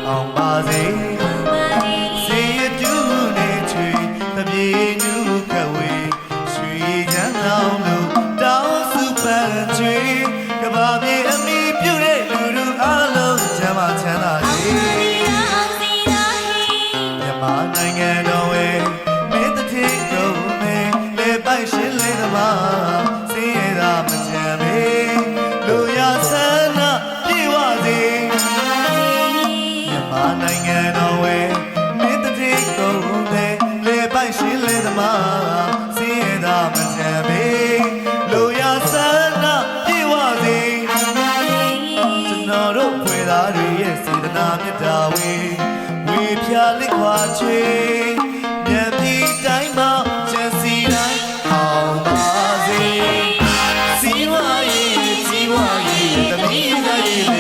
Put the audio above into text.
အောင်ပါစေစေတူနေချွေတပြေညူခဝေရွှေချမ်းအောင်လို့တောင်းစုပန်းချွေကဘာပြေအမိပြုတဲ့လူလူအားလုံးချမ်းသာချမ်းသာစေမြန်မာနိုင်ငံတော်ဝဲမင်းတတိကုန်မဲလေပိုက်ရှင်လေးသမားစင်းရတာမချမ်းမေလူရဆန္ဒပြေဝစေမြန်မာနိုင်ငံတော်ဝဲမင်းတတိကုန်မဲလေပိုက်ရှင်လေးသမားစင်းရတာမချမ်းမေလူရဆန္ဒပြေဝစေကျွန်တော်တို့ဖွယ်သားတွေရဲ့စေတနာမြတ်တာဝေဖြာလိခွာချွေမြတ်ပြည်တိုင်းမှာကျန်စီတိုင်းအောင်ပါစေစီဝါရေးတမီးကရေး